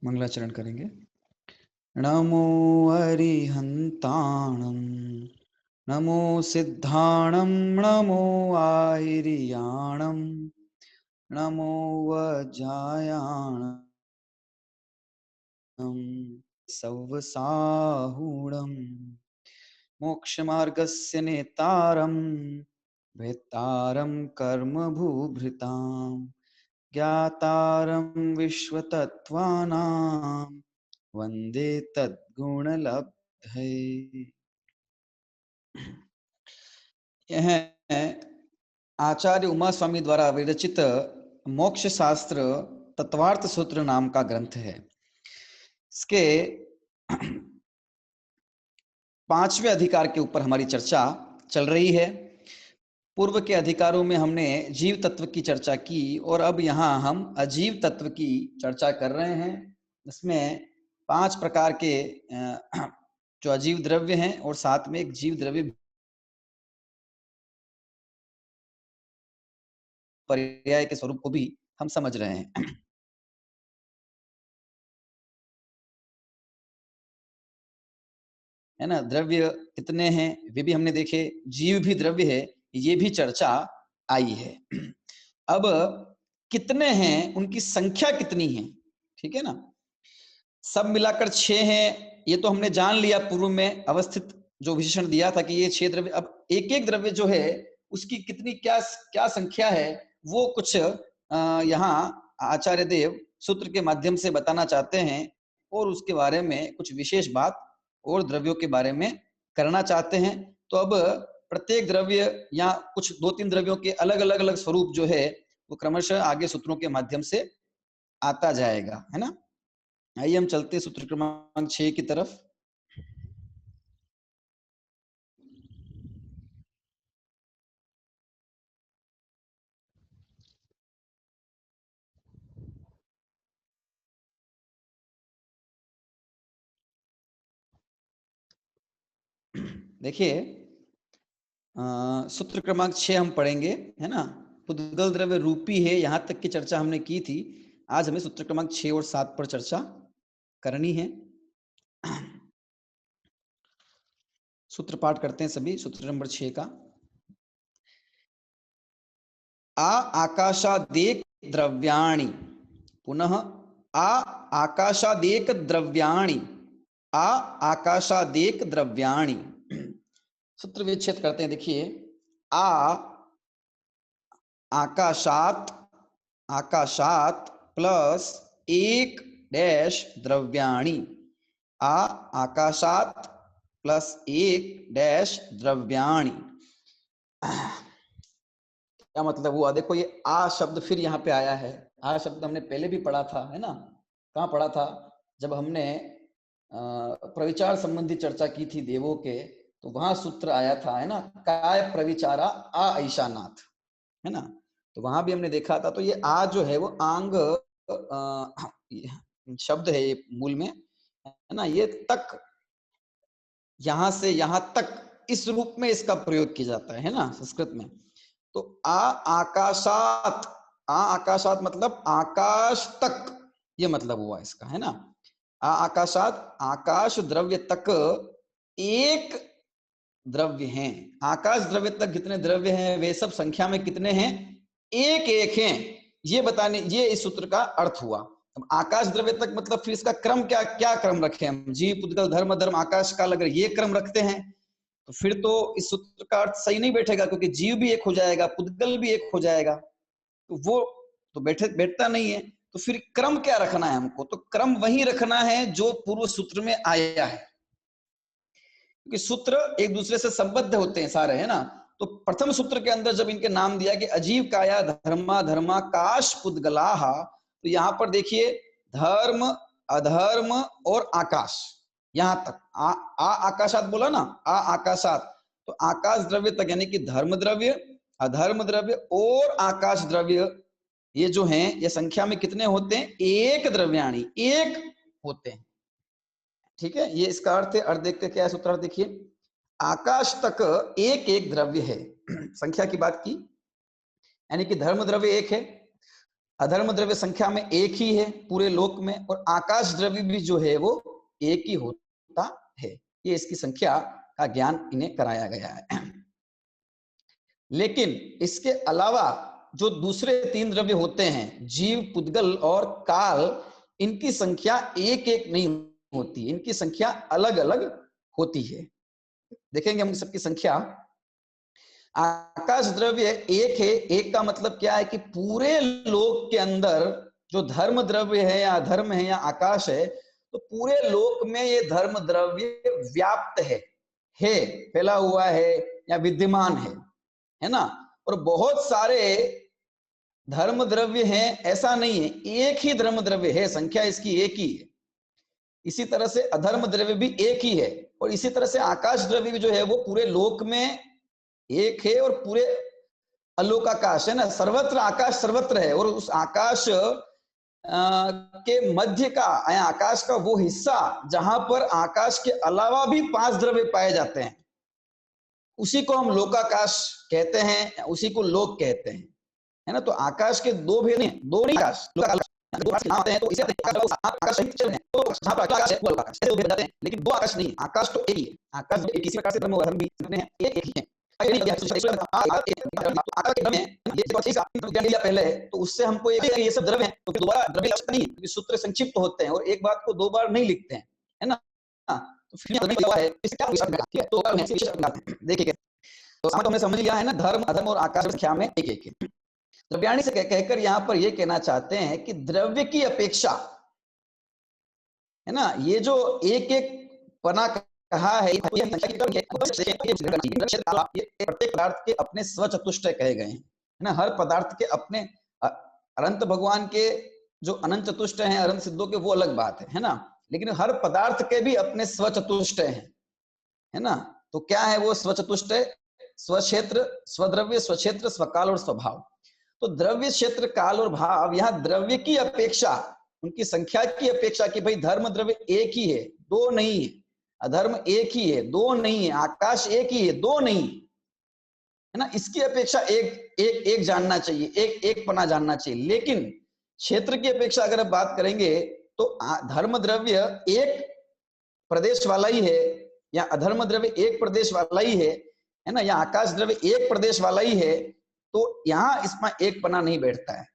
मंगलाचरण करेंगे। नमो अरिहंताणं नमो सिद्धाणं नमो आयर्याणं नमो वज्रायाणं सव्वसाहूणं मोक्षमार्गस्य नेतारं भेत्तारं कर्मभूभृतां ज्ञातारं विश्वतत्त्वानां वंदे तद्गुणलब्धये। यह आचार्य उमा स्वामी द्वारा विरचित मोक्ष शास्त्र तत्वार्थ सूत्र नाम का ग्रंथ है। इसके 5वें अधिकार के ऊपर हमारी चर्चा चल रही है। पूर्व के अधिकारों में हमने जीव तत्व की चर्चा की और अब यहाँ हम अजीव तत्व की चर्चा कर रहे हैं। इसमें 5 प्रकार के जो अजीव द्रव्य हैं और साथ में एक जीव द्रव्य पर्याय के स्वरूप को भी हम समझ रहे हैं। है ना, द्रव्य कितने हैं वे भी हमने देखे, जीव भी द्रव्य है ये भी चर्चा आई है। अब कितने हैं, उनकी संख्या कितनी है, ठीक है ना, सब मिलाकर 6 हैं ये तो हमने जान लिया पूर्व में अवस्थित जो विशेषण दिया था कि ये 6 द्रव्य। अब एक एक द्रव्य जो है उसकी कितनी क्या क्या संख्या है वो कुछ यहाँ आचार्य देव सूत्र के माध्यम से बताना चाहते हैं और उसके बारे में कुछ विशेष बात और द्रव्यों के बारे में करना चाहते हैं। तो अब प्रत्येक द्रव्य या कुछ 2-3 द्रव्यों के अलग अलग अलग स्वरूप जो है वो क्रमशः आगे सूत्रों के माध्यम से आता जाएगा, है ना। आइए हम चलते सूत्र क्रमांक 6 की तरफ। देखिए सूत्र क्रमांक 6 हम पढ़ेंगे, है ना। पुद्गल द्रव्य रूपी है, यहां तक की चर्चा हमने की थी। आज हमें सूत्र क्रमांक 6 और 7 पर चर्चा करनी है। सूत्र पाठ करते हैं सभी। सूत्र नंबर 6 का, आ आकाशादेक द्रव्याणि, पुनः आ आकाशादेक द्रव्याणि, आ आकाशादेक द्रव्याणि। सूत्र विच्छेद करते हैं। देखिए, आ आकाशात, आकाशात प्लस एक डैश द्रव्याणि, आ आकाशात प्लस एक डैश द्रव्याणि। क्या मतलब हुआ? देखो ये आ शब्द फिर यहाँ पे आया है। आ शब्द हमने पहले भी पढ़ा था, है ना। कहाँ पढ़ा था? जब हमने प्रविचार संबंधी चर्चा की थी देवों के, तो वहां सूत्र आया था, है ना, काय प्रविचारा आ ऐशानाथ, है ना। तो वहां भी हमने देखा था। तो ये आ जो है वो आंग शब्द है ये मूल में, है ना। ये तक, यहां से यहां तक, इस रूप में इसका प्रयोग किया जाता है ना संस्कृत में। तो आ आकाशात, आ आकाशात मतलब आकाश तक, ये मतलब हुआ इसका, है ना। आ आकाशात, आकाश द्रव्य तक एक द्रव्य हैं। आकाश द्रव्य तक कितने द्रव्य हैं, वे सब संख्या में कितने हैं, एक एक हैं, ये बताने, ये इस सूत्र का अर्थ हुआ। अब आकाश द्रव्य तक मतलब फिर इसका क्रम क्या, क्या क्रम रखे हम? जीव पुद्गल धर्म धर्म आकाश काल, अगर ये क्रम रखते हैं तो फिर तो इस सूत्र का अर्थ सही नहीं बैठेगा, क्योंकि जीव भी एक हो जाएगा, पुद्गल भी एक हो जाएगा, तो वो तो बैठता नहीं है। तो फिर क्रम क्या रखना है हमको? तो क्रम वही रखना है जो पूर्व सूत्र में आया है, क्योंकि सूत्र एक दूसरे से संबद्ध होते हैं सारे, है ना। तो प्रथम सूत्र के अंदर जब इनके नाम दिया कि अजीव काया धर्मा धर्माकाश पुद्गलाह, तो यहां पर देखिए धर्म, अधर्म और आकाश, यहां तक आ आकाशात बोला ना, आ आकाशात, तो आकाश द्रव्य तक, यानी कि धर्म द्रव्य, अधर्म द्रव्य और आकाश द्रव्य, ये जो हैं ये संख्या में कितने होते हैं? एक द्रव्याणी, एक होते हैं, ठीक है। ये इसका अर्थ है। अर्थ देखते क्या है सूत्र? देखिए, आकाश तक एक एक द्रव्य है। संख्या की बात की, यानी कि धर्म द्रव्य एक है, अधर्म द्रव्य संख्या में एक ही है पूरे लोक में, और आकाश द्रव्य भी जो है वो एक ही होता है। ये इसकी संख्या का ज्ञान इन्हें कराया गया है। लेकिन इसके अलावा जो दूसरे 3 द्रव्य होते हैं, जीव, पुद्गल और काल, इनकी संख्या एक एक नहीं होती, इनकी संख्या अलग अलग होती है। देखेंगे हम सबकी संख्या। आकाश द्रव्य एक है। एक का मतलब क्या है कि पूरे लोक के अंदर जो धर्म द्रव्य है या अधर्म है या आकाश है, तो पूरे लोक में ये धर्म द्रव्य व्याप्त है, फैला हुआ है या विद्यमान है ना। और बहुत सारे धर्म द्रव्य हैं, ऐसा नहीं है, एक ही धर्म द्रव्य है, संख्या इसकी एक ही है। इसी तरह से अधर्म द्रव्य भी एक ही है, और इसी तरह से आकाश द्रव्य भी जो है वो पूरे लोक में एक है, और पूरे अलोक आकाश है ना, सर्वत्र आकाश सर्वत्र है, और उस आकाश के मध्य का आकाश का वो हिस्सा जहां पर आकाश के अलावा भी 5 द्रव्य पाए जाते हैं, उसी को हम लोकाकाश कहते हैं, उसी को लोक कहते हैं, है ना। तो आकाश के 2 भेद हैं, 2 नहीं आकाश, दो आकाश आते हैं, तो इसे आकाश सहित चल रहे हैं, तो जहां पर आकाश है वो आकाश, ऐसे 2 भेद जाते हैं, लेकिन 2 आकाश नहीं, आकाश तो एक ही है। आकाश एक इसी प्रकार से धर्म और अधर्म भी एक ही है। पहले है तो उससे हमको ये सब द्रव्य है, तो दोबारा द्रव्य नहीं, क्योंकि सूत्र संक्षिप्त होते हैं और एक बात को 2 बार नहीं लिखते हैं, है ना। तो फिर देखिए, तो हमने समझ लिया है ना, धर्म, अधर्म और आकाश संख्या में एक एक है। द्रव्याणी से कहकर यहाँ पर ये कहना चाहते हैं कि द्रव्य की अपेक्षा, है ना, ये जो एक एक पना कहा है, प्रत्येक पदार्थ के अपने स्वचतुष्टय कहे गए हैं, है ना। हर पदार्थ के अपने, अनंत भगवान के जो अनंत चतुष्टय हैं, अनंत सिद्धों के, वो अलग बात है ना, लेकिन हर पदार्थ के भी अपने स्वचतुष्टय हैं, है ना। तो क्या है वो स्वचतुष्टय? स्वक्षेत्र, स्वद्रव्य, स्वक्षेत्र, स्वकाल और स्वभाव। तो द्रव्य, क्षेत्र, काल और भाव, यहाँ द्रव्य की अपेक्षा, उनकी संख्या की अपेक्षा कि भाई धर्म द्रव्य एक ही है, 2 नहीं है, अधर्म एक ही है, 2 नहीं है, आकाश एक ही है, 2 नहीं, है ना, इसकी अपेक्षा एक जानना चाहिए, एक पना जानना चाहिए। लेकिन क्षेत्र की अपेक्षा अगर हम बात करेंगे तो धर्म द्रव्य एक प्रदेश वाला ही है, या अधर्म द्रव्य एक प्रदेश वाला ही है ना, या आकाश द्रव्य एक प्रदेश वाला ही है, तो यहां इसमें एक पना नहीं बैठता है।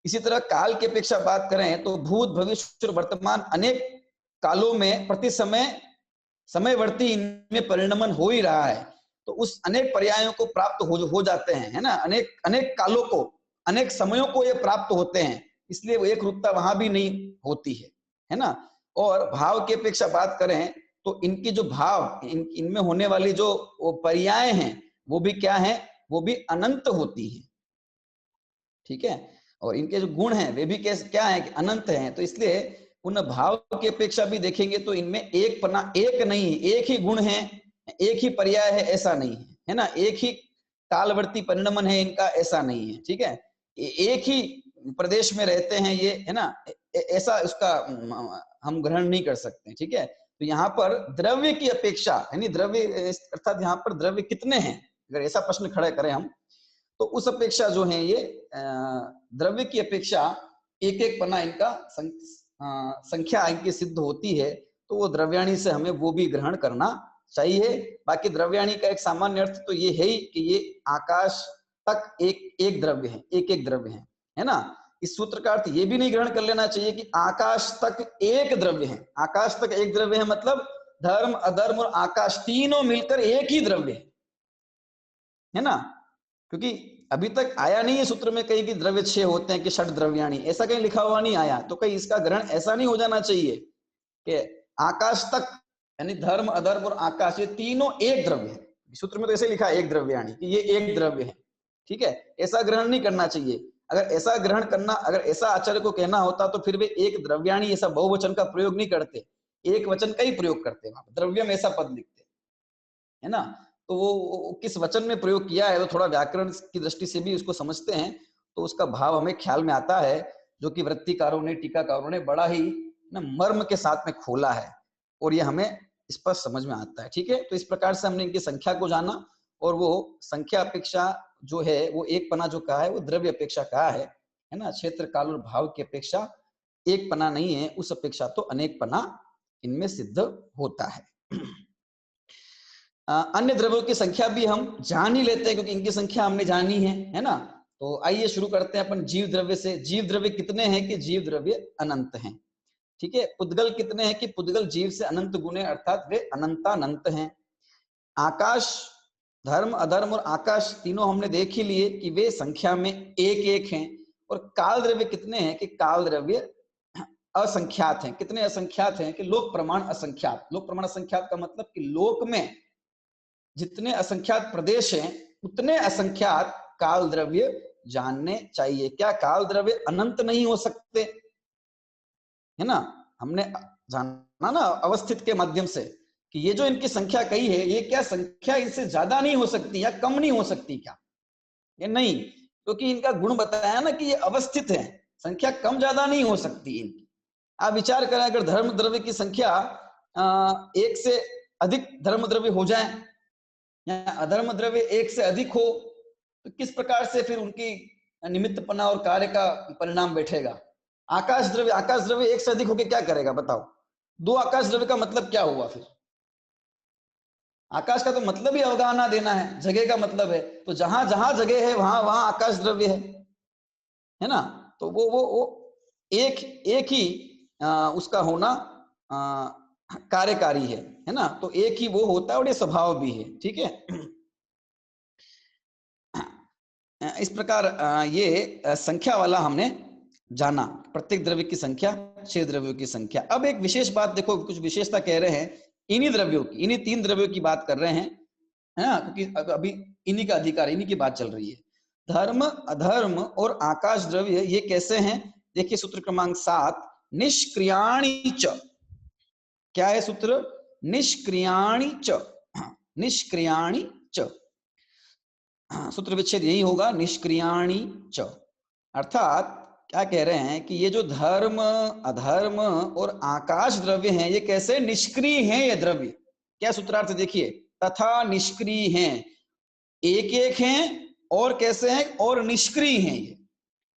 इसी तरह काल की अपेक्षा बात करें तो भूत, भविष्य और वर्तमान अनेक कालों में प्रति समय समयवर्ती इनमें परिणमन हो ही रहा है, तो उस अनेक पर्यायों को प्राप्त हो जाते हैं, है ना, अनेक कालों को, अनेक समयों को ये प्राप्त होते हैं, इसलिए वो एक रूपता वहां भी नहीं होती है ना। और भाव की अपेक्षा बात करें तो इनकी जो भाव, इनमें होने वाली जो पर्याय हैं, वो भी क्या है, वो भी अनंत होती है, ठीक है। और इनके जो गुण हैं वे भी क्या है कि अनंत हैं, तो इसलिए उन भाव की अपेक्षा भी देखेंगे तो इनमें एक पना, एक नहीं, एक ही गुण है, एक ही पर्याय है, ऐसा नहीं है ना, एक ही कालवर्ती परिणमन है इनका, ऐसा नहीं है, ठीक है। एक ही प्रदेश में रहते हैं ये, है ना, ऐसा उसका हम ग्रहण नहीं कर सकते, ठीक है। तो यहाँ पर द्रव्य की अपेक्षा, यानी द्रव्य अर्थात यहाँ पर द्रव्य कितने हैं, अगर ऐसा प्रश्न खड़ा करें हम, तो उस अपेक्षा जो है ये द्रव्य की अपेक्षा एक एक पन्ना इनका संख्या इनकी सिद्ध होती है, तो वो द्रव्याणी से हमें वो भी ग्रहण करना चाहिए। बाकी द्रव्याणी का एक सामान्य अर्थ तो ये है ही कि ये आकाश तक एक द्रव्य है, एक द्रव्य है ना। इस सूत्र का अर्थ ये भी नहीं ग्रहण कर लेना चाहिए कि आकाश तक एक द्रव्य है। आकाश तक एक द्रव्य है मतलब धर्म, अधर्म और आकाश तीनों मिलकर एक ही द्रव्य है ना, क्योंकि अभी तक आया नहीं है सूत्र में कहीं कि द्रव्य 6 होते हैं कि षट द्रव्याणी, ऐसा कहीं लिखा हुआ नहीं आया, तो कहीं इसका ग्रहण ऐसा नहीं हो जाना चाहिए कि आकाश तक, यानी धर्म, अधर्म और आकाश ये तीनों एक द्रव्य है। सूत्र में तो ऐसे लिखा है एक द्रव्याणी कि ये एक द्रव्य है, ठीक है, ऐसा ग्रहण नहीं करना चाहिए। अगर ऐसा ग्रहण करना, अगर ऐसा आचार्य को कहना होता तो फिर वे एक द्रव्याणी ऐसा बहुवचन का प्रयोग नहीं करते, एक वचन का ही प्रयोग करते, वहां द्रव्यम ऐसा पद लिखते, है ना। तो वो किस वचन में प्रयोग किया है, तो थोड़ा व्याकरण की दृष्टि से भी उसको समझते हैं तो उसका भाव हमें ख्याल में आता है, जो कि वृत्तिकारों ने, टीकाकारों ने बड़ा ही ना मर्म के साथ में खोला है, और ये हमें स्पष्ट समझ में आता है, ठीक है। तो इस प्रकार से हमने इनकी संख्या को जाना, और वो संख्या अपेक्षा जो है वो एक पना जो कहा है वो द्रव्य अपेक्षा कहा है है ना। क्षेत्र काल और भाव की अपेक्षा एक पना नहीं है, उस अपेक्षा तो अनेक पना इनमें सिद्ध होता है। अन्य द्रव्यों की संख्या भी हम जान ही लेते हैं, क्योंकि इनकी संख्या हमने जानी है ना। तो आइए शुरू करते हैं अपन जीव द्रव्य से। जीव द्रव्य कितने हैं कि जीव द्रव्य अनंत हैं, ठीक है। पुद्गल कितने हैं कि पुद्गल जीव से अनंत गुने, अर्थात वे अनंतानंत हैं। आकाश, धर्म, अधर्म और आकाश तीनों हमने देख ही लिए कि वे संख्या में एक एक हैं। और काल द्रव्य कितने हैं कि काल द्रव्य असंख्यात हैं। कितने असंख्यात हैं कि लोक प्रमाण असंख्यात। लोक प्रमाण असंख्यात का मतलब कि लोक में जितने असंख्यात प्रदेश हैं उतने असंख्यात काल द्रव्य जानने चाहिए। क्या काल द्रव्य अनंत नहीं हो सकते, है ना। हमने जाना ना अवस्थित के माध्यम से कि ये जो इनकी संख्या कही है, ये क्या संख्या इनसे ज्यादा नहीं हो सकती या कम नहीं हो सकती क्या? ये नहीं, क्योंकि इनका गुण बताया ना कि ये अवस्थित है, संख्या कम ज्यादा नहीं हो सकती इनकी। आप विचार करें, अगर धर्म द्रव्य की संख्या एक से अधिक धर्म द्रव्य हो जाए या अधर्म द्रव्य एक से अधिक हो, तो किस प्रकार से फिर उनकी निमित्तपना और कार्य का परिणाम बैठेगा। आकाश द्रव्य एक से अधिक होकर क्या करेगा बताओ? दो आकाश द्रव्य का मतलब क्या हुआ फिर? आकाश का तो मतलब ही अवगाहना देना है, जगह का मतलब है। तो जहां जहां जगह है वहां वहां आकाश द्रव्य है ना। तो वो एक ही उसका होना कार्यकारी है ना। तो एक ही वो होता है और ये स्वभाव भी है, ठीक है। इस प्रकार ये संख्या वाला हमने जाना, प्रत्येक द्रव्य की संख्या, 6 द्रव्यों की संख्या। अब एक विशेष बात देखो, कुछ विशेषता कह रहे हैं इन्हीं द्रव्यों की, इन्हीं 3 द्रव्यों की बात कर रहे हैं, है ना, क्योंकि अभी इन्हीं का अधिकार, इन्हीं की बात चल रही है। धर्म, अधर्म और आकाश द्रव्य ये कैसे हैं? देखिए सूत्र क्रमांक 7, निष्क्रियाणि च। क्या है सूत्र? निष्क्रियाणि च, निष्क्रियाणि च। सूत्र विच्छेद यही होगा, निष्क्रियाणि च। अर्थात क्या कह रहे हैं कि ये जो धर्म, अधर्म और आकाश द्रव्य हैं, ये कैसे निष्क्रिय हैं ये द्रव्य। क्या सूत्रार्थ देखिए, तथा निष्क्रिय हैं, एक एक हैं, और कैसे हैं? और निष्क्रिय हैं। ये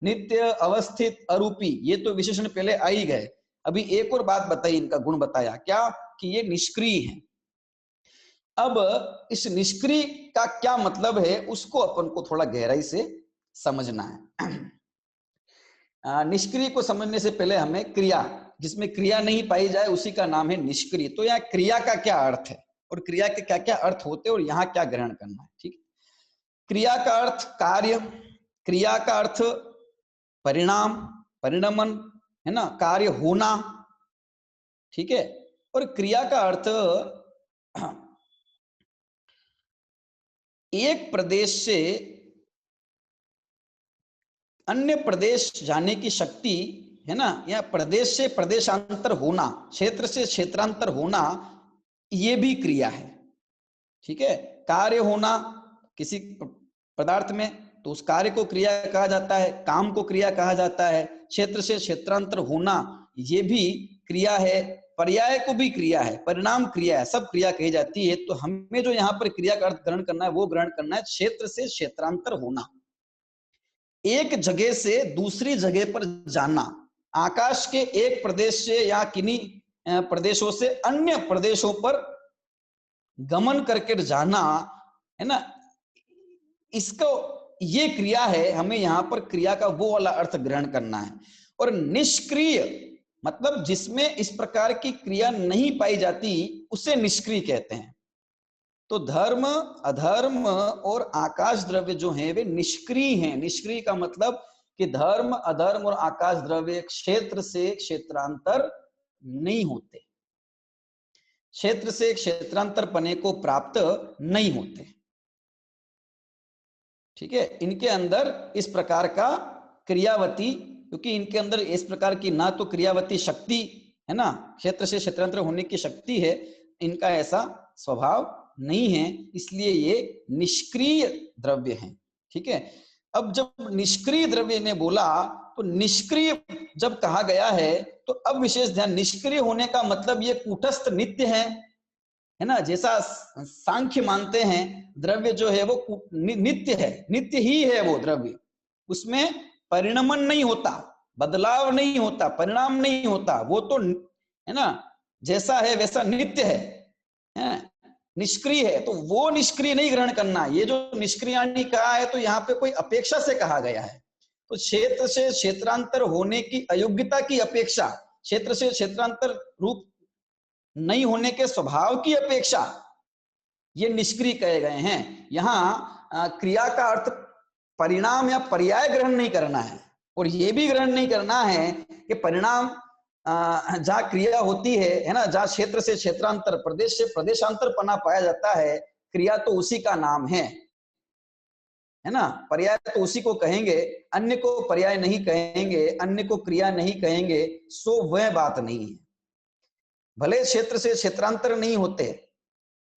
नित्य, अवस्थित, अरूपी, ये तो विशेषण पहले आ ही गए। अभी एक और बात बताई, इनका गुण बताया क्या कि ये निष्क्रिय हैं। अब इस निष्क्रिय का क्या मतलब है उसको अपन को थोड़ा गहराई से समझना है। निष्क्रिय को समझने से पहले हमें क्रिया, जिसमें क्रिया नहीं पाई जाए उसी का नाम है निष्क्रिय। तो यहाँ क्रिया का क्या अर्थ है और क्रिया के क्या क्या अर्थ होते हैं और यहाँ क्या ग्रहण करना है, ठीक। क्रिया का अर्थ कार्य, क्रिया का अर्थ परिणाम, परिणमन, है ना, कार्य होना, ठीक है। और क्रिया का अर्थ एक प्रदेश से अन्य प्रदेश जाने की शक्ति, है ना, या प्रदेश से प्रदेशांतर होना, क्षेत्र से क्षेत्रांतर होना, ये भी क्रिया है, ठीक है। कार्य होना किसी पदार्थ में, तो उस कार्य को क्रिया कहा जाता है, काम को क्रिया कहा जाता है। क्षेत्र से क्षेत्रांतर होना, ये भी क्रिया है। पर्याय को भी क्रिया है, परिणाम क्रिया है, सब क्रिया कही जाती है। तो हमें जो यहाँ पर क्रिया का अर्थ ग्रहण करना है वो ग्रहण करना है क्षेत्र से क्षेत्रांतर होना, एक जगह से दूसरी जगह पर जाना, आकाश के एक प्रदेश से या किन्हीं प्रदेशों से अन्य प्रदेशों पर गमन करके जाना, है ना, इसको ये क्रिया है। हमें यहां पर क्रिया का वो वाला अर्थ ग्रहण करना है। और निष्क्रिय मतलब जिसमें इस प्रकार की क्रिया नहीं पाई जाती उसे निष्क्रिय कहते हैं। तो धर्म, अधर्म और आकाश द्रव्य जो हैं वे निष्क्रिय हैं। निष्क्रिय का मतलब कि धर्म, अधर्म और आकाश द्रव्य क्षेत्र से क्षेत्रांतर नहीं होते, क्षेत्र से क्षेत्रांतर पने को प्राप्त नहीं होते, ठीक है। इनके अंदर इस प्रकार का क्रियावती, क्योंकि इनके अंदर इस प्रकार की ना तो क्रियावती शक्ति, है ना, क्षेत्र से क्षेत्रांतर होने की शक्ति है, इनका ऐसा स्वभाव नहीं है, इसलिए ये निष्क्रिय द्रव्य हैं, ठीक है। अब जब निष्क्रिय द्रव्य ने बोला, तो निष्क्रिय जब कहा गया है तो अब विशेष ध्यान, निष्क्रिय होने का मतलब ये कूटस्थ नित्य है ना। जैसा सांख्य मानते हैं द्रव्य जो है वो नित्य है, नित्य ही है वो द्रव्य, उसमें परिणमन नहीं होता, बदलाव नहीं होता, परिणाम नहीं होता, वो तो है ना जैसा है वैसा नित्य है, निष्क्रिय है। तो वो निष्क्रिय नहीं ग्रहण करना। ये जो निष्क्रियाणी कहा है तो यहाँ पे कोई अपेक्षा से कहा गया है। तो क्षेत्र से क्षेत्रांतर होने की अयोग्यता की अपेक्षा, क्षेत्र से क्षेत्रांतर रूप नहीं होने के स्वभाव की अपेक्षा ये निष्क्रिय कहे गए हैं। यहाँ क्रिया का अर्थ परिणाम या पर्याय ग्रहण नहीं करना है, और ये भी ग्रहण नहीं करना है कि परिणाम जहाँ क्रिया होती है ना, जहाँ क्षेत्र से क्षेत्रांतर, प्रदेश से प्रदेशांतर पना पाया जाता है, क्रिया तो उसी का नाम है ना। पर्याय तो उसी को कहेंगे, अन्य को पर्याय नहीं कहेंगे, अन्य को क्रिया नहीं कहेंगे, सो वह बात नहीं है। भले क्षेत्र से क्षेत्रांतर नहीं होते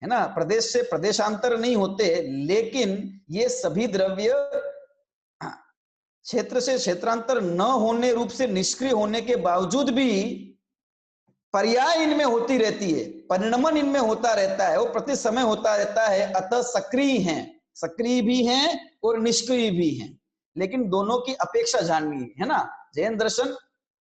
है ना, प्रदेश से प्रदेशांतर नहीं होते, लेकिन ये सभी द्रव्य क्षेत्र से क्षेत्रांतर न होने रूप से निष्क्रिय होने के बावजूद भी पर्याय इनमें होती रहती है, परिणमन इनमें होता रहता है, वो प्रति समय होता रहता है। अतः सक्रिय हैं, सक्रिय भी हैं और निष्क्रिय भी हैं, लेकिन दोनों की अपेक्षा जाननी है ना। जैन दर्शन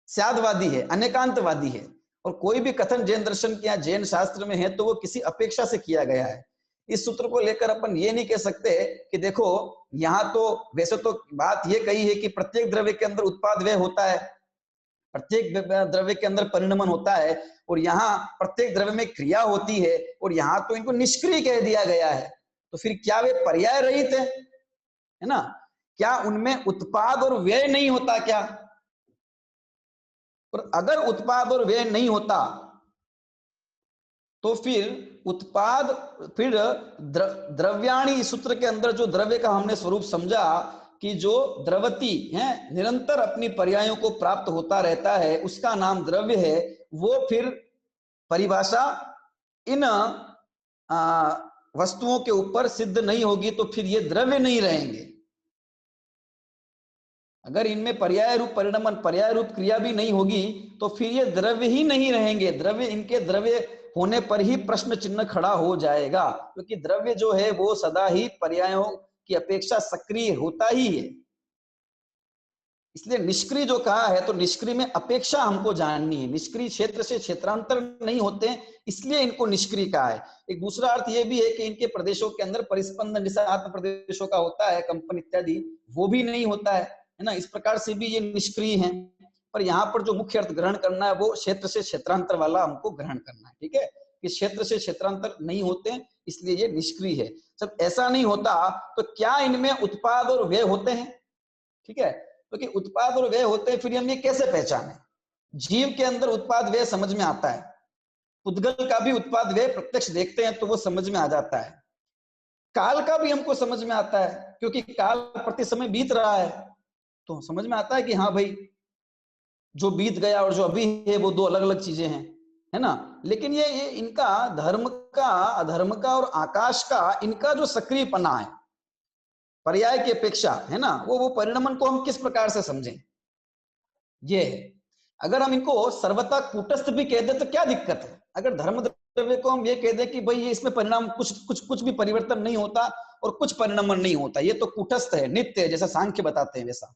स्यादवादी है, अनेकांतवादी है, और कोई भी कथन जैन दर्शन के या जैन शास्त्र में है तो वो किसी अपेक्षा से किया गया है। इस सूत्र को लेकर अपन ये नहीं कह सकते कि देखो यहाँ तो वैसे तो बात ये कही है कि प्रत्येक द्रव्य के अंदर उत्पाद व्यय होता है, प्रत्येक द्रव्य के अंदर परिणमन होता है, और यहाँ प्रत्येक द्रव्य में क्रिया होती है, और यहाँ तो इनको निष्क्रिय कह दिया गया है। तो फिर क्या वे पर्याय रहित है ना? क्या उनमें उत्पाद और व्यय नहीं होता क्या? और अगर उत्पाद और व्यय नहीं होता तो फिर उत्पाद, फिर द्रव्याणी सूत्र के अंदर जो द्रव्य का हमने स्वरूप समझा कि जो द्रवती है निरंतर अपनी पर्यायों को प्राप्त होता रहता है, उसका नाम द्रव्य है। वो फिर परिभाषा इन वस्तुओं के ऊपर सिद्ध नहीं होगी, तो फिर ये द्रव्य नहीं रहेंगे। अगर इनमें पर्याय रूप परिणमन, पर्याय रूप क्रिया भी नहीं होगी तो फिर ये द्रव्य ही नहीं रहेंगे। द्रव्य, इनके द्रव्य होने पर ही प्रश्न चिन्ह खड़ा हो जाएगा, क्योंकि द्रव्य जो है वो सदा ही पर्यायों की अपेक्षा सक्रिय होता ही है। इसलिए निष्क्रिय जो कहा है तो निष्क्रिय में अपेक्षा हमको जाननी है। निष्क्रिय क्षेत्र से क्षेत्रांतर नहीं होते हैं, इसलिए इनको निष्क्रिय कहा है। एक दूसरा अर्थ ये भी है कि इनके प्रदेशों के अंदर परिस्पंदन जैसा आत्म प्रदेशों का होता है, कंपन इत्यादि, वो भी नहीं होता है ना। इस प्रकार से भी ये निष्क्रिय हैं। पर यहाँ पर जो मुख्य अर्थ ग्रहण करना है वो क्षेत्र से क्षेत्रांतर वाला हमको ग्रहण करना है। ठीक है, कि क्षेत्र से क्षेत्रांतर नहीं होते इसलिए ये निष्क्रिय है। जब ऐसा नहीं होता तो क्या इनमें उत्पाद और व्यय होते हैं? ठीक है, क्योंकि तो उत्पाद और व्यय होते हैं, फिर हम ये कैसे पहचाने? जीव के अंदर उत्पाद व्यय समझ में आता है, पुद्गल का भी उत्पाद व्यय प्रत्यक्ष देखते हैं तो वो समझ में आ जाता है। काल का भी हमको समझ में आता है, क्योंकि काल प्रति समय बीत रहा है, तो समझ में आता है कि हाँ भाई जो बीत गया और जो अभी है वो दो अलग अलग चीजें हैं, है ना। लेकिन ये इनका धर्म का, अधर्म का और आकाश का, इनका जो सक्रियपना है पर्याय की अपेक्षा, है ना, वो परिणमन को हम किस प्रकार से समझें? ये है। अगर हम इनको सर्वथा कूटस्थ भी कह दे तो क्या दिक्कत है? अगर धर्म द्रव्य को हम ये कह दे कि भाई ये इसमें परिणाम कुछ भी परिवर्तन नहीं होता और कुछ परिणमन नहीं होता, ये तो कूटस्थ है, नित्य है, जैसा सांख्य बताते हैं वैसा,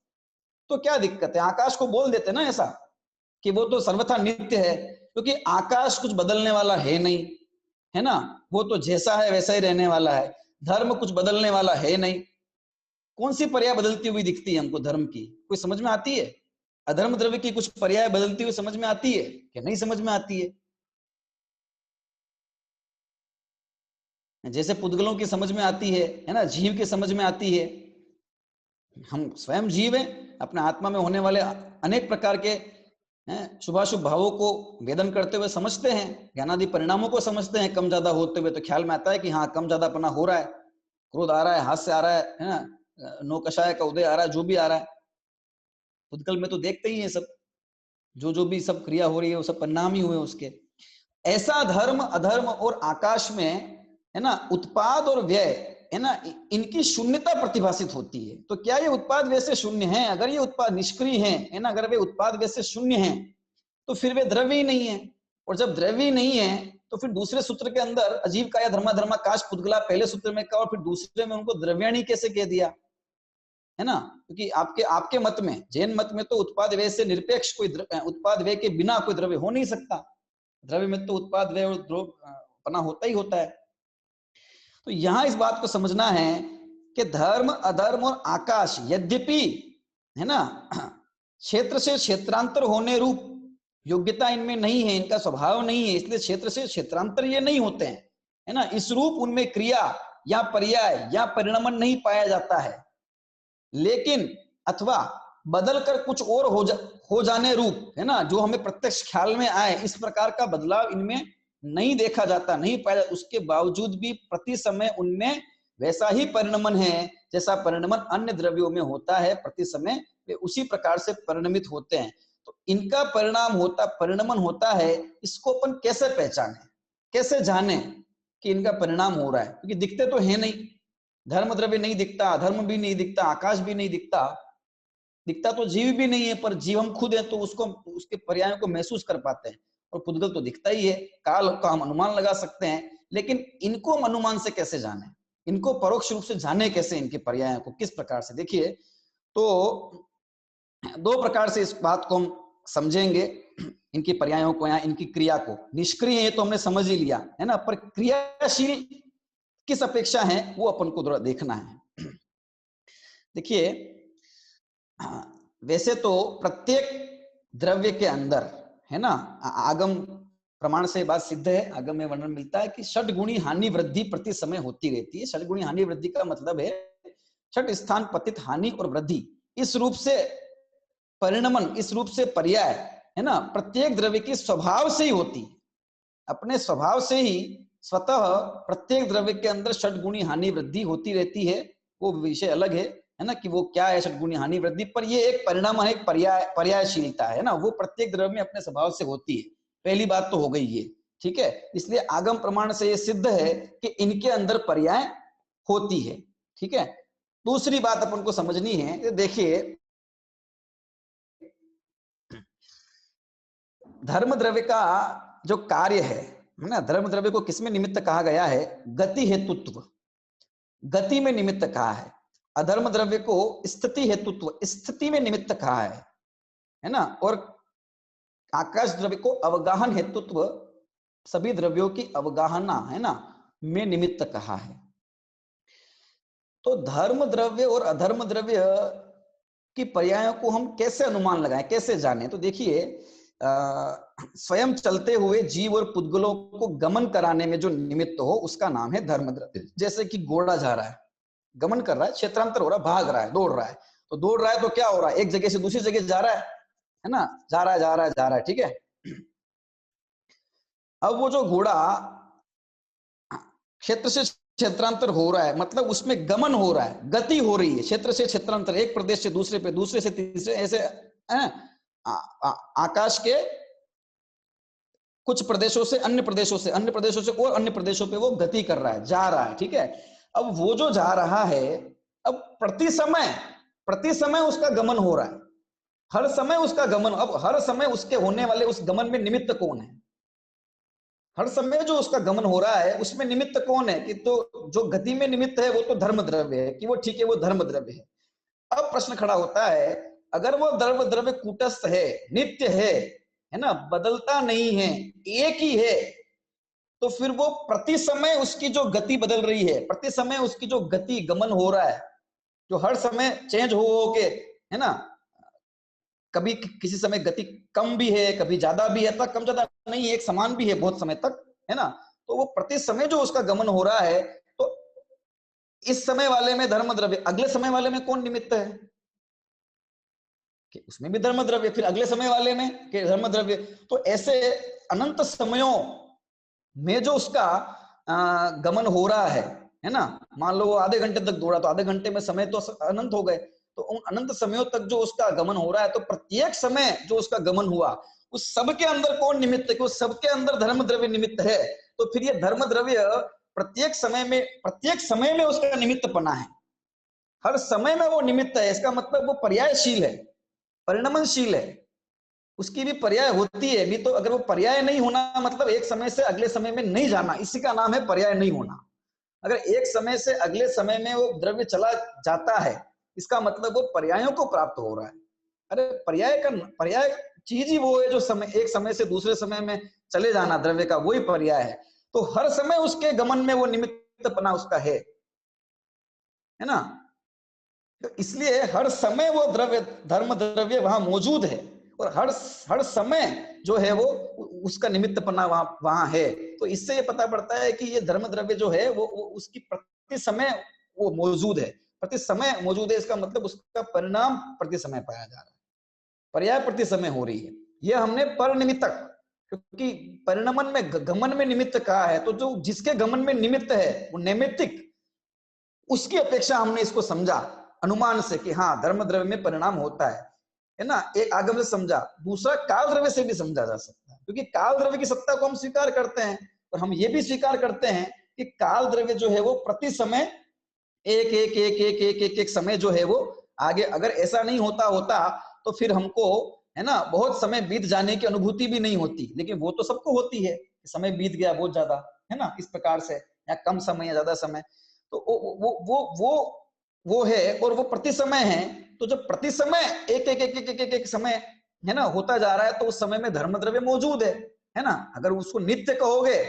तो क्या दिक्कत है? आकाश को बोल देते ना ऐसा कि वो तो सर्वथा नित्य है, क्योंकि आकाश कुछ बदलने वाला है नहीं, है ना, वो तो जैसा है वैसा ही रहने वाला है। धर्म कुछ बदलने वाला है नहीं। कौन सी पर्याय बदलती हुई दिखती है हमको धर्म की? कोई समझ में आती है? अधर्म द्रव्य की कुछ पर्याय बदलती हुई समझ में आती है कि नहीं समझ में आती है? जैसे पुद्गलों की समझ में आती है ना, जीव की समझ में आती है। हम स्वयं जीव हैं, अपने आत्मा में होने वाले अनेक प्रकार के शुभाशुभ भावों को वेदन करते हुए समझते हैं, ज्ञानादि परिणामों को समझते हैं। कम ज्यादा होते हुए तो ख्याल में आता है कि हाँ कम ज्यादापना हो रहा है, क्रोध आ रहा है, हास्य आ रहा है ना, नौकषाय का उदय आ रहा है, जो भी आ रहा है। पुद्गल में तो देखते ही है सब, जो भी सब क्रिया हो रही है वो सब परिणाम ही हुए उसके। ऐसा धर्म अधर्म और आकाश में, है ना, उत्पाद और व्यय, है ना, इनकी शून्यता प्रतिभाषित होती है। तो क्या ये उत्पाद व्यय से शून्य है? अगर ये उत्पाद निष्क्रिय है ना, अगर वे उत्पाद व्यय से शून्य है तो फिर वे द्रव्य ही नहीं है। और जब द्रव्य ही नहीं है तो फिर दूसरे सूत्र के अंदर अजीव का या धर्माधर्माकाश पुद्गला पहले सूत्र में कहा और फिर दूसरे में उनको द्रव्याणी कैसे कह दिया? है ना, क्योंकि आपके आपके मत में, जैन मत में तो उत्पाद व्यय से निरपेक्ष कोई उत्पाद व्यय के बिना कोई द्रव्य हो नहीं सकता। द्रव्य में तो उत्पाद व्यय और द्रव्यपना होता ही होता है। तो यहां इस बात को समझना है कि धर्म, अधर्म और आकाश यद्यपि, है ना, क्षेत्र से क्षेत्रांतर होने रूप योग्यता इनमें नहीं है, इनका स्वभाव नहीं है, इसलिए क्षेत्र से क्षेत्रांतर ये नहीं होते हैं, है ना। इस रूप उनमें क्रिया या पर्याय या परिणमन नहीं पाया जाता है, लेकिन अथवा बदल कर कुछ और हो जाने रूप, है ना, जो हमें प्रत्यक्ष ख्याल में आए, इस प्रकार का बदलाव इनमें नहीं देखा जाता, नहीं पाया जाता। उसके बावजूद भी प्रति समय उनमें वैसा ही परिणमन है जैसा परिणमन अन्य द्रव्यों में होता है, प्रति समय वे उसी प्रकार से परिणमित होते हैं। तो इनका परिणमन होता है, इसको अपन कैसे पहचाने, कैसे जाने कि इनका परिणाम हो रहा है, क्योंकि दिखते तो है नहीं, धर्म द्रव्य नहीं दिखता, अधर्म भी नहीं दिखता, आकाश भी नहीं दिखता, दिखता तो जीव भी नहीं है, पर जीव हम खुद हैं तो उसको, उसके पर्यायों को महसूस कर पाते हैं, और पुद्गल तो दिखता ही है, काल का हम अनुमान लगा सकते हैं, लेकिन इनको हम अनुमान से कैसे जाने, इनको परोक्ष रूप से जाने कैसे, इनके पर्यायों को किस प्रकार से। देखिए, तो दो प्रकार से इस बात को हम समझेंगे, इनकी पर्यायों को या इनकी क्रिया को। निष्क्रिय है तो हमने समझ ही लिया, है ना, पर क्रियाशील किस अपेक्षा है वो अपन को थोड़ा देखना है। देखिए, वैसे तो प्रत्येक द्रव्य के अंदर, है ना, आगम प्रमाण से बात सिद्ध है, आगम में वर्णन मिलता है कि षड्गुणी हानि वृद्धि प्रति समय होती रहती है। षड्गुणी हानि वृद्धि का मतलब है षट स्थान पतित हानि और वृद्धि, इस रूप से परिणमन, इस रूप से पर्याय, है ना, प्रत्येक द्रव्य की स्वभाव से ही होती है, अपने स्वभाव से ही स्वतः प्रत्येक द्रव्य के अंदर षड्गुणी हानि वृद्धि होती रहती है। वो विषय अलग है ना, कि वो क्या है षड्गुणी हानि वृद्धि, पर ये एक परिणाम है, एक पर्यायशीलता है ना, वो प्रत्येक द्रव्य में अपने स्वभाव से होती है। पहली बात तो हो गई ये, ठीक है। इसलिए आगम प्रमाण से ये सिद्ध है कि इनके अंदर पर्याय होती है, ठीक है। दूसरी बात अपन को समझनी है, देखिए, धर्म द्रव्य का जो कार्य है ना, धर्म द्रव्य को किसमें निमित्त कहा गया है, गति हेतुत्व, गति में निमित्त कहा है। अधर्म द्रव्य को स्थिति हेतुत्व, स्थिति में निमित्त कहा है ना, और आकाश द्रव्य को अवगाहन हेतुत्व, सभी द्रव्यों की अवगाहना, है ना, में निमित्त कहा है। तो धर्म द्रव्य और अधर्म द्रव्य की पर्यायों को हम कैसे अनुमान लगाएं, कैसे जाने। तो देखिए, स्वयं चलते हुए जीव और पुद्गलों को गमन कराने में जो निमित्त हो उसका नाम है धर्म द्रव्य। जैसे कि घोड़ा जा रहा है, गमन कर रहा है, क्षेत्रांतर हो रहा है, भाग रहा है, दौड़ रहा है, तो दौड़ रहा है तो क्या हो रहा है, एक जगह से दूसरी जगह जा रहा है ना, जा रहा है जा रहा है जा रहा है, ठीक है। अब वो जो घोड़ा क्षेत्र से क्षेत्रांतर हो रहा है, मतलब उसमें गमन हो रहा है, गति हो रही है, क्षेत्र से क्षेत्रांतर, एक प्रदेश से दूसरे पे, दूसरे से तीसरे, ऐसे आकाश के कुछ प्रदेशों से अन्य प्रदेशों से, अन्य प्रदेशों से और अन्य प्रदेशों पे वो गति कर रहा है, जा रहा है, ठीक है। अब वो जो जा रहा है, अब प्रति समय उसका गमन हो रहा है, हर समय उसका गमन, अब हर समय उसके होने वाले उस गमन में निमित्त कौन है, हर समय जो उसका गमन हो रहा है उसमें निमित्त कौन है, कि तो जो गति में निमित्त है वो तो धर्म द्रव्य है, कि वो ठीक है, वो धर्म द्रव्य है। अब प्रश्न खड़ा होता है, अगर वो धर्म द्रव्य कूटस्थ है, नित्य है ना, बदलता नहीं है, एक ही है, तो फिर वो प्रति समय उसकी जो गति बदल रही है, प्रति समय उसकी जो गति गमन हो रहा है, जो हर समय चेंज हो के, है ना, कभी किसी समय गति कम भी है, कभी ज्यादा भी है, तक कम ज्यादा नहीं, एक समान भी है बहुत समय तक, है ना। तो वो प्रति समय जो उसका गमन हो रहा है, तो इस समय वाले में धर्म द्रव्य, अगले समय वाले में कौन निमित्त है, कि उसमें भी धर्म द्रव्य, फिर अगले समय वाले में कि धर्म द्रव्य। तो ऐसे अनंत समयों में जो उसका गमन हो रहा है ना, मान लो वो आधे घंटे तक दौड़ा, तो आधे घंटे में समय तो अनंत हो गए, तो उन अनंत समयों तक जो उसका गमन हो रहा है, तो प्रत्येक समय जो उसका गमन हुआ उस सबके अंदर कौन निमित्त है, कि उस सबके अंदर धर्म द्रव्य निमित्त है। तो फिर ये धर्म द्रव्य प्रत्येक समय में उसका निमित्त पना है, हर समय में वो निमित्त है, इसका मतलब वो पर्यायशील है, परिणमनशील है, उसकी भी पर्याय होती है भी। तो अगर वो पर्याय नहीं होना, मतलब एक समय से अगले समय में नहीं जाना, इसी का नाम है पर्याय नहीं होना। अगर एक समय से अगले समय में वो द्रव्य चला जाता है, इसका मतलब वो पर्यायों को प्राप्त हो रहा है। अरे पर्याय चीज ही वो है जो समय, एक समय से दूसरे समय में चले जाना द्रव्य का, वही पर्याय है। तो हर समय उसके गमन में वो निमित्तपना उसका है ना। तो इसलिए हर समय वो द्रव्य, धर्म द्रव्य वहां मौजूद है, और हर समय जो है वो उसका निमित्तपना वहां है। तो इससे ये पता पड़ता है कि ये धर्म द्रव्य जो है वो उसकी प्रति समय वो मौजूद है, प्रति समय मौजूद है। इसका मतलब उसका परिणाम प्रति समय पाया जा रहा है, पर्याय प्रति समय हो रही है। ये हमने पर निमित्तक, क्योंकि परिणमन में गमन में निमित्त कहा है, तो जो जिसके गमन में निमित्त है वो नैमित्तिक, उसकी अपेक्षा हमने इसको समझा अनुमान से कि हाँ धर्म द्रव्य में परिणाम होता है ना। एक आगम से समझा, दूसरा काल द्रव्य से भी समझा जा सकता है, क्योंकि काल द्रव्य की सत्ता को हम स्वीकार करते हैं, और हम ये भी स्वीकार करते हैं कि काल द्रव्य जो है वो प्रति समय एक एक एक एक एक एक एक समय जो है वो आगे, अगर ऐसा नहीं होता तो फिर हमको है ना बहुत समय बीत जाने की अनुभूति भी नहीं होती, लेकिन वो तो सबको होती है, समय बीत गया बहुत ज्यादा, है ना, इस प्रकार से, या कम समय या ज्यादा समय। तो वो है, और वो प्रति समय है। तो जब प्रति समय एक एक एक एक एक, एक, एक समय है ना होता जा रहा है, तो उस समय में धर्म द्रव्य मौजूद है ना। अगर उसको नित्य कहोगे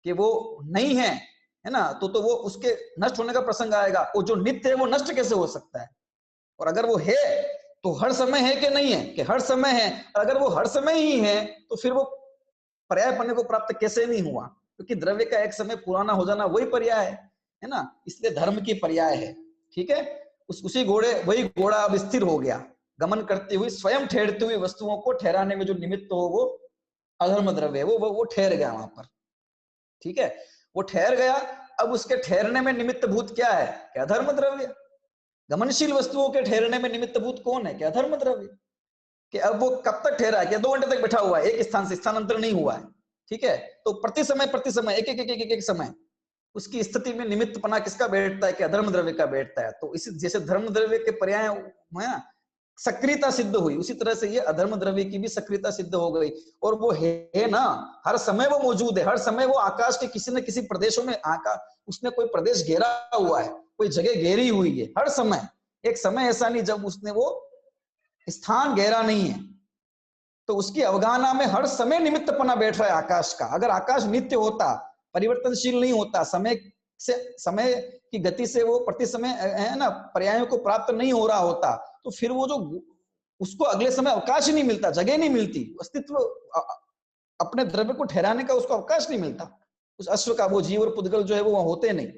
कि वो नहीं है ना, तो वो उसके नष्ट होने का प्रसंग आएगा। वो जो नित्य है वो नष्ट कैसे हो सकता है? और अगर वो है तो हर समय है कि नहीं है, कि हर समय है। अगर वो हर समय ही है तो फिर वो पर्याय पन्ने को प्राप्त कैसे नहीं हुआ? क्योंकि द्रव्य का एक समय पुराना हो जाना वही पर्याय है ना, इसलिए धर्म की पर्याय है। ठीक है, उसी घोड़े, वही घोड़ा अब स्थिर हो गया, गमन करती हुई, स्वयं ठहरती हुई वस्तुओं को ठहराने में जो निमित्त हो वो अधर्म द्रव्य है, वो ठहर गया वहां पर। ठीक है, वो ठहर गया। अब उसके ठहरने में निमित्त भूत क्या है? क्या धर्म द्रव्य। गमनशील वस्तुओं के ठहरने में निमित्त भूत कौन है? क्या धर्म द्रव्य। कि अब वो कब तक ठहरा है? क्या 2 घंटे तक बैठा हुआ है, एक स्थान से स्थानांतर नहीं हुआ है। ठीक है, तो प्रति समय एक एक एक एक, एक, एक समय उसकी स्थिति में निमित्तपना किसका बैठता है? क्या धर्म द्रव्य का बैठता है। तो इसी जैसे धर्म द्रव्य के पर्याय है सक्रियता सिद्ध हुई, उसी तरह से ये अधर्म द्रव्य की भी सक्रियता सिद्ध हो गई। और वो है ना, हर समय वो मौजूद है, हर समय वो आकाश के किसी न किसी प्रदेशों में, उसने कोई प्रदेश घेरा हुआ है, कोई जगह घेरी हुई है हर समय। एक समय ऐसा नहीं जब उसने वो स्थान घेरा नहीं है, तो उसकी अवगाहना में हर समय निमित्तपना बैठ रहा है आकाश का। अगर आकाश नित्य होता, परिवर्तनशील नहीं होता, समय की गति से वो प्रति समय है ना पर्यायों को प्राप्त नहीं हो रहा होता, तो फिर वो जो उसको अगले समय अवकाश ही नहीं मिलता, जगह नहीं मिलती, अस्तित्व अपने द्रव्य को ठहराने का उसको अवकाश नहीं मिलता। उस अश्व का वो जीव और पुद्गल जो है वो वहां होते नहीं,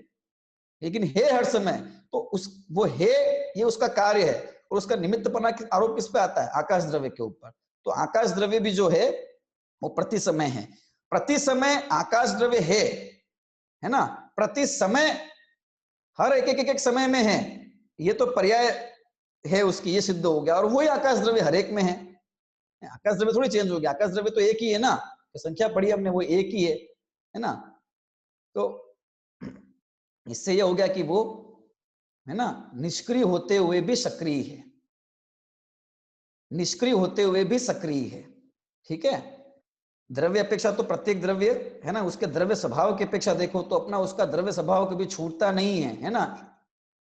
लेकिन है हर समय। तो वो है, ये उसका कार्य है। और उसका निमित्तपना आरोप किस पे आता है? आकाश द्रव्य के ऊपर। तो आकाश द्रव्य भी जो है वो प्रति समय है, प्रति समय आकाश द्रव्य है ना, प्रति समय हर एक समय में है। ये तो पर्याय है उसकी, ये सिद्ध हो गया। और वही आकाश द्रव्य हर एक में है, आकाश द्रव्य थोड़ी चेंज हो गया, आकाश द्रव्य तो एक ही है ना, तो संख्या पढ़ी हमने, वो एक ही है ना। तो इससे ये हो गया कि वो है ना निष्क्रिय होते हुए भी सक्रिय है, निष्क्रिय होते हुए भी सक्रिय है। ठीक है, द्रव्य अपेक्षा तो प्रत्येक द्रव्य है ना, उसके द्रव्य स्वभाव की अपेक्षा देखो तो अपना उसका द्रव्य स्वभाव कभी छूटता नहीं है ना।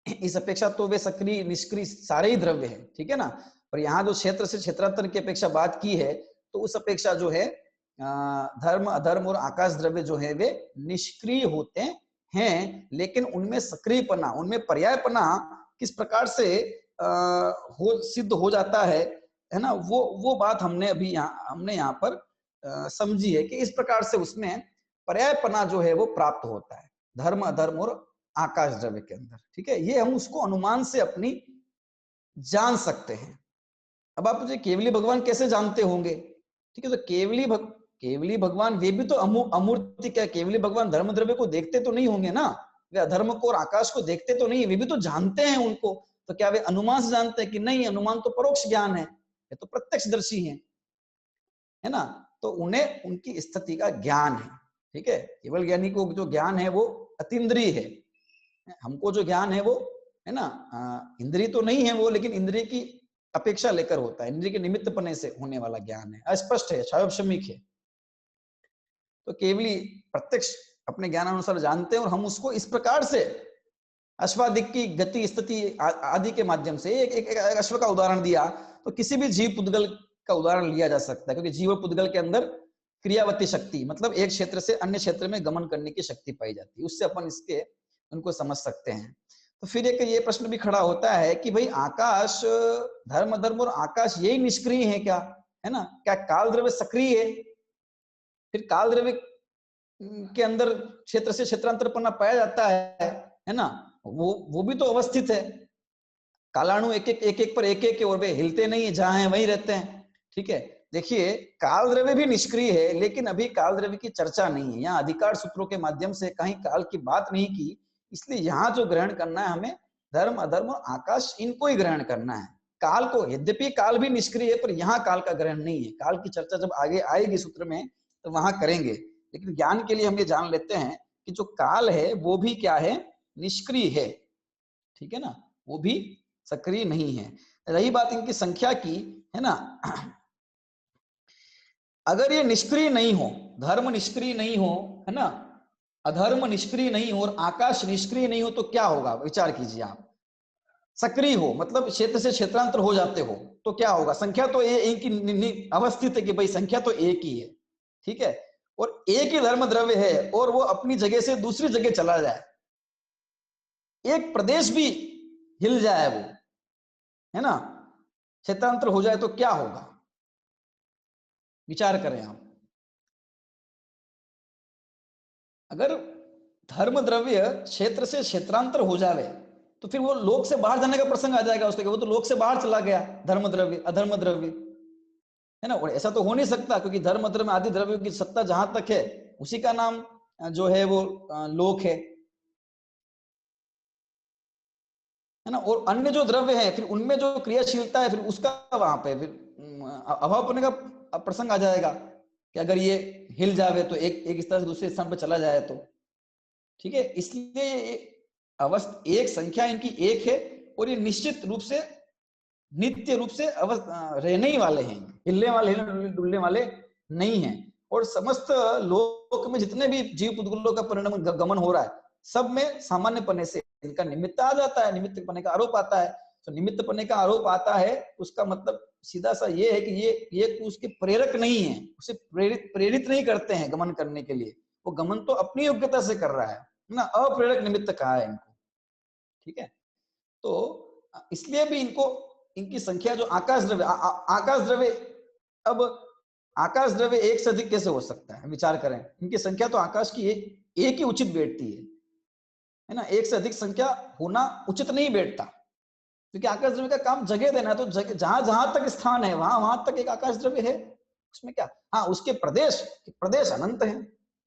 इस अपेक्षा तो वे सक्रिय निष्क्रिय सारे ही द्रव्य है। ठीक है ना, और यहाँ जो क्षेत्र से क्षेत्रांतर की अपेक्षा बात की है, तो उस अपेक्षा जो है धर्म अधर्म और आकाश द्रव्य जो है वे निष्क्रिय होते हैं, लेकिन उनमें सक्रियपना, उनमें पर्यायपना किस प्रकार से सिद्ध हो जाता है ना, वो बात हमने अभी हमने यहाँ पर समझी है कि इस प्रकार से उसमें पर्यायपना जो है वो प्राप्त होता है धर्म अधर्म और आकाश द्रव्य के अंदर। ठीक है, ये हम उसको अनुमान से अपनी जान सकते हैं। अब आप मुझे केवली भगवान कैसे जानते होंगे? ठीक है, तो केवली भगवान वे भी तो अमूर्तिक है। केवली भगवान धर्म द्रव्य को देखते तो नहीं होंगे ना, वे अधर्म को और आकाश को देखते तो नहीं, वे भी तो जानते हैं उनको। तो क्या वे अनुमान से जानते हैं कि नहीं? अनुमान तो परोक्ष ज्ञान है, ये तो प्रत्यक्षदर्शी है ना। तो उन्हें उनकी स्थिति का ज्ञान है। ठीक है, केवल ज्ञानी को जो ज्ञान है वो अतीन्द्रिय है, हमको जो ज्ञान है वो है ना इंद्रिय तो नहीं है वो, लेकिन इंद्रिय की अपेक्षा लेकर होता है, इंद्रिय के निमित्त पने से होने वाला ज्ञान है, अस्पष्ट है, छायोपशमिक है। तो केवली प्रत्यक्ष अपने ज्ञान अनुसार जानते हैं, और हम उसको इस प्रकार से अश्वाधिक की गति स्थिति आदि के माध्यम से एक अश्व का उदाहरण दिया, तो किसी भी जीव पुद्गल का उदाहरण लिया जा सकता है, क्योंकि जीव और पुद्गल के अंदर क्रियावती शक्ति मतलब एक क्षेत्र से अन्य क्षेत्र में गमन करने की शक्ति पाई जाती है, उससे अपन इसके उनको समझ सकते हैं। तो फिर एक ये प्रश्न भी खड़ा होता है कि भाई आकाश, धर्म अधर्म और आकाश यही निष्क्रिय है क्या, है ना? क्या काल द्रव्य सक्रिय है? फिर काल द्रव्य के अंदर क्षेत्र से क्षेत्रांतरपना पाया जाता है ना? वो भी तो अवस्थित है। कालाणु एक एक पर एक और वे हिलते नहीं है, जहां है वहीं रहते हैं। ठीक है, देखिए काल द्रव्य भी निष्क्रिय है, लेकिन अभी काल द्रव्य की चर्चा नहीं है। यहाँ अधिकार सूत्रों के माध्यम से कहीं काल की बात नहीं की, इसलिए यहाँ जो ग्रहण करना है हमें धर्म अधर्म और आकाश, इनको ही ग्रहण करना है। काल को, यद्यपि काल भी निष्क्रिय है, पर यहाँ काल का ग्रहण नहीं है। काल की चर्चा जब आगे आएगी सूत्र में तो वहां करेंगे, लेकिन ज्ञान के लिए हम ये जान लेते हैं कि जो काल है वो भी क्या है, निष्क्रिय है। ठीक है ना, वो भी सक्रिय नहीं है। रही बात इनकी संख्या की, है ना, अगर ये निष्क्रिय नहीं हो, धर्म निष्क्रिय नहीं हो, है ना, अधर्म निष्क्रिय नहीं हो और आकाश निष्क्रिय नहीं हो, तो क्या होगा? विचार कीजिए आप। सक्रिय हो मतलब क्षेत्र से क्षेत्रांतर हो जाते हो, तो क्या होगा? संख्या तो एक ही अवस्थित है कि भाई संख्या तो एक ही है, ठीक है, और एक ही धर्म द्रव्य है और वो अपनी जगह से दूसरी जगह चला जाए, एक प्रदेश भी हिल जाए वो, है ना, क्षेत्रांतर हो जाए, तो क्या होगा? विचार करें आप। अगर धर्म द्रव्य क्षेत्र से क्षेत्रांतर हो जाए तो फिर वो लोक से बाहर जाने का प्रसंग आ जाएगा उसके, वो तो लोक से बाहर चला गया, धर्म द्रव्य अधर्म द्रव्य, है ना। और ऐसा तो हो नहीं सकता, क्योंकि धर्म अधर्म आदि द्रव्य की सत्ता जहां तक है उसी का नाम जो है वो लोक है ना। और अन्य जो द्रव्य है फिर उनमें जो क्रियाशीलता है फिर उसका वहां पे फिर अभाव होने का प्रसंग आ जाएगा कि अगर ये हिल जावे तो एक स्थान से दूसरे स्थान पर चला जाए तो, ठीक है। इसलिए अवस्था एक संख्या इनकी एक है और ये निश्चित रूप से नित्य रूप से रहने ही वाले हैं, हिलने वाले डुलने वाले नहीं हैं। और समस्त लोक में जितने भी जीव पुद्गलों का परिणाम गमन हो रहा है सब में सामान्य पने से इनका निमित्त आ जाता है, निमित्त पने का आरोप आता है। तो निमित्त पने का आरोप आता है उसका मतलब सीधा सा ये है कि ये उसके प्रेरक नहीं है, उसे प्रेरित नहीं करते हैं गमन करने के लिए। वो गमन तो अपनी योग्यता से कर रहा है ना, अप्रेरक निमित्त कहा है इनको, ठीक है। तो इसलिए भी इनको इनकी संख्या जो आकाश द्रव्य आकाश द्रव्य, अब आकाश द्रव्य एक से अधिक कैसे हो सकता है? विचार करें, इनकी संख्या तो आकाश की एक ही उचित बैठती है ना, एक से अधिक संख्या होना उचित नहीं बैठता, क्योंकि आकाश द्रव्य का काम जगह देना, तो जगह जहां जहां तक स्थान है वहां वहां तक एक आकाश द्रव्य है, उसमें क्या। हाँ, उसके प्रदेश अनंत है,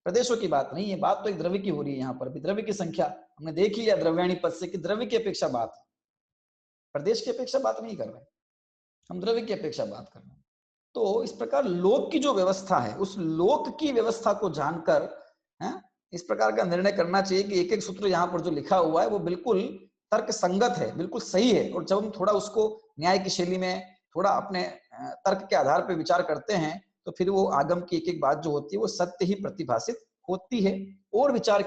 प्रदेशों की बात नहीं है, बात तो एक द्रव्य की हो रही है। यहाँ पर भी द्रव्य की संख्या हमने देख लिया द्रव्याणी पद से कि द्रव्य की अपेक्षा बात, प्रदेश की अपेक्षा बात नहीं कर रहे, हम द्रव्य की अपेक्षा बात कर रहे हैं। तो इस प्रकार लोक की जो व्यवस्था है उस लोक की व्यवस्था को जानकर इस प्रकार का निर्णय करना चाहिए कि एक एक सूत्र यहाँ पर जो लिखा हुआ है वो बिल्कुल तर्क संगत है, बिल्कुल सही है। और जब हम थोड़ा उसको न्याय की शैली में थोड़ा अपने तर्क के आधार पर विचार करते हैं तो फिर वो आगम की एक एक बात जो होती है वो सत्य ही प्रतिभाषित होती है। और विचार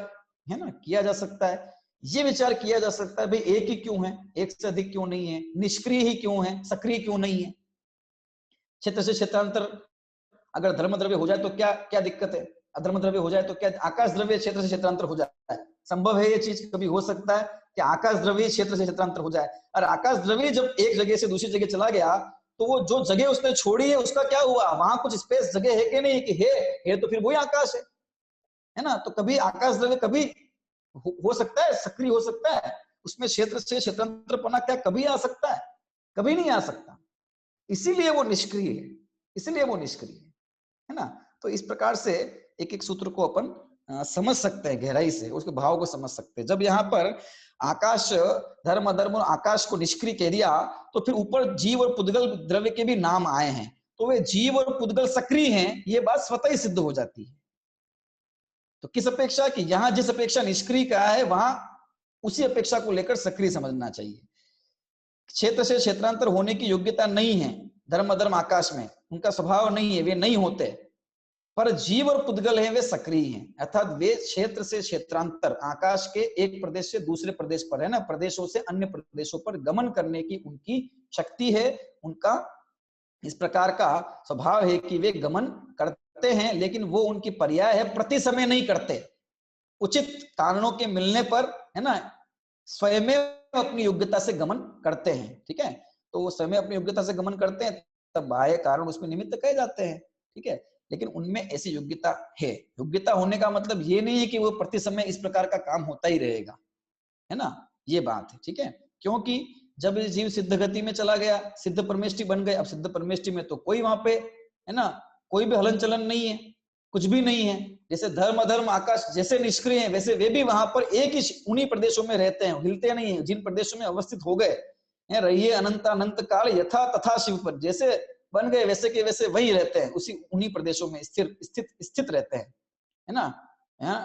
है ना किया जा सकता है, ये विचार किया जा सकता है भाई एक ही क्यों है, एक से अधिक क्यों नहीं है, निष्क्रिय ही क्यों है, सक्रिय क्यों नहीं है। क्षेत्र से क्षेत्रांतर अगर धर्म द्रव्य हो जाए तो क्या क्या दिक्कत है, अधर्म द्रव्य हो जाए तो क्या, आकाश द्रव्य क्षेत्र से क्षेत्रांतर हो जाता है, संभव है ये चीज, कभी हो सकता है कि आकाश द्रव्य क्षेत्र से क्षेत्रांतर हो जाए। और आकाश द्रव्य जब एक जगह से दूसरी जगह चला गया तो वो जो जगह उसने छोड़ी है उसका क्या हुआ, वहां कुछ स्पेस जगह है कि नहीं, कि है तो फिर वही आकाश है ना। तो कभी आकाश द्रव्य कभी हो सकता है सक्रिय हो सकता है, उसमें क्षेत्र से क्षेत्रांतरपना क्या कभी आ सकता है, कभी नहीं आ सकता, इसीलिए वो निष्क्रिय है, इसलिए वो निष्क्रिय है ना। तो इस प्रकार से एक एक सूत्र को अपन समझ सकते हैं, गहराई से उसके भाव को समझ सकते हैं। जब यहाँ पर आकाश धर्म अधर्म और आकाश को निष्क्रिय कह दिया तो फिर ऊपर जीव और पुद्गल द्रव्य के भी नाम आए हैं, तो वे जीव और पुद्गल सक्रिय हैं, ये बात स्वतः ही सिद्ध हो जाती है। तो किस अपेक्षा की, यहां जिस अपेक्षा निष्क्रिय कहा है वहां उसी अपेक्षा को लेकर सक्रिय समझना चाहिए। क्षेत्र से क्षेत्रांतर होने की योग्यता नहीं है धर्म अधर्म आकाश में, उनका स्वभाव नहीं है, वे नहीं होते, पर जीव और पुद्गल हैं वे सक्रिय हैं, अर्थात वे क्षेत्र से क्षेत्रांतर, आकाश के एक प्रदेश से दूसरे प्रदेश पर, है ना, प्रदेशों से अन्य प्रदेशों पर गमन करने की उनकी शक्ति है। उनका इस प्रकार का स्वभाव है कि वे गमन करते हैं, लेकिन वो उनकी पर्याय है, प्रति समय नहीं करते, उचित कारणों के मिलने पर, है ना, स्वयं अपनी योग्यता से गमन करते हैं। ठीक है, तो वो स्वयं अपनी योग्यता से गमन करते हैं, तब बाह्य कारण उसमें निमित्त कहे जाते हैं। ठीक है, लेकिन उनमें ऐसी योग्यता है। योग्यता होने का मतलब ये नहीं है कि वो प्रति समय इस प्रकार का काम होता ही रहेगा, है ना, ये बात है। ठीक है, क्योंकि जब जीव सिद्ध गति में चला गया, सिद्ध परमेष्टि बन गए, अब सिद्ध परमेष्टि में तो कोई वहां पे, है ना, कोई भी हलन चलन नहीं है, कुछ भी नहीं है। जैसे धर्म अधर्म आकाश जैसे निष्क्रिय है, वैसे वे भी वहां पर एक ही उन्हीं प्रदेशों में रहते हैं, हिलते नहीं है। जिन प्रदेशों में अवस्थित हो गए रहिए अनंत अनंत काल यथा तथा शिव पर, जैसे बन गए वैसे के वैसे वही रहते हैं, उसी उन्हीं प्रदेशों में स्थिर स्थित रहते हैं, है ना।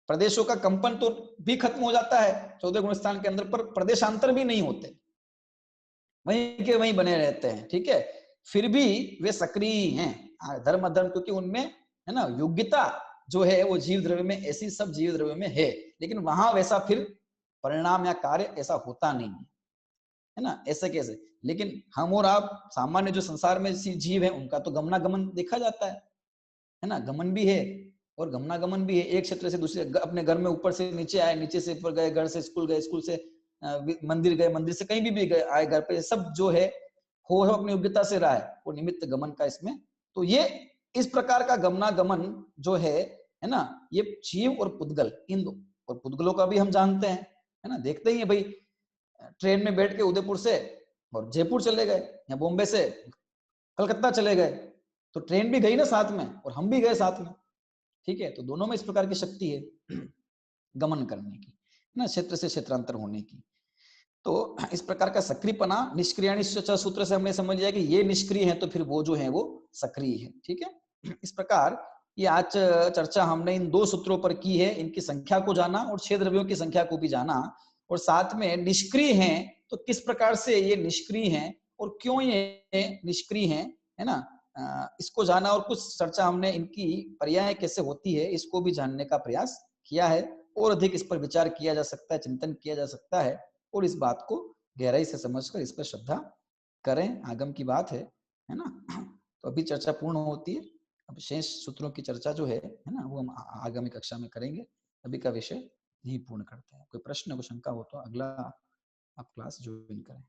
प्रदेशों का कंपन तो भी खत्म हो जाता है 14 गुण स्थान के अंदर, पर प्रदेशांतर भी नहीं होते, वहीं के वहीं बने रहते हैं। ठीक है, फिर भी वे सक्रिय हैं धर्म अधर्म, क्योंकि उनमें, है ना, योग्यता जो है वो जीव द्रव्य में, ऐसी सब जीव द्रव्य में है, लेकिन वहां वैसा फिर परिणाम या कार्य ऐसा होता नहीं है ना, ऐसे कैसे। लेकिन हम और आप सामान्य जो संसार में जीव है, उनका तो गमनागमन देखा जाता है ना, गमन भी है और गमनागमन भी है, एक क्षेत्र से दूसरे, अपने घर में ऊपर से नीचे आए, नीचे से ऊपर गए, घर से स्कूल गए, स्कूल से मंदिर गए, मंदिर से कहीं भी गए आए, घर पे, सब जो है हो अपनी योग्यता से रहा है, वो निमित्त गमन का इसमें। तो ये इस प्रकार का गमनागमन जो है ना, ये जीव और पुद्गल, इन दो, और पुद्गलों का भी हम जानते हैं, है ना, देखते ही है भाई, ट्रेन में बैठ के उदयपुर से और जयपुर चले गए, या बॉम्बे से कलकत्ता चले गए, तो ट्रेन भी गई ना साथ में और हम भी गए साथ में। ठीक है, तो दोनों में इस प्रकार की शक्ति है गमन करने की, ना, क्षेत्र से क्षेत्रांतर होने की। तो इस प्रकार का सक्रियपना, निष्क्रिय सूत्र से हमने समझ लिया कि ये निष्क्रिय है, तो फिर वो जो है वो सक्रिय है। ठीक है, इस प्रकार ये आज चर्चा हमने इन दो सूत्रों पर की है, इनकी संख्या को जाना और 6 द्रव्यों की संख्या को भी जाना, और साथ में निष्क्रिय हैं तो किस प्रकार से ये निष्क्रिय हैं और क्यों ये निष्क्रिय हैं, है ना, इसको जाना, और कुछ चर्चा हमने इनकी पर्याय कैसे होती है इसको भी जानने का प्रयास किया है। और अधिक इस पर विचार किया जा सकता है, चिंतन किया जा सकता है, और इस बात को गहराई से समझकर इस पर श्रद्धा करें, आगम की बात है ना। तो अभी चर्चा पूर्ण होती है, अब शेष सूत्रों की चर्चा जो है ना, वो हम आगामी कक्षा में करेंगे। अभी का विषय यही पूर्ण करते हैं। कोई प्रश्न, कोई शंका हो तो अगला आप क्लास ज्वाइन करें।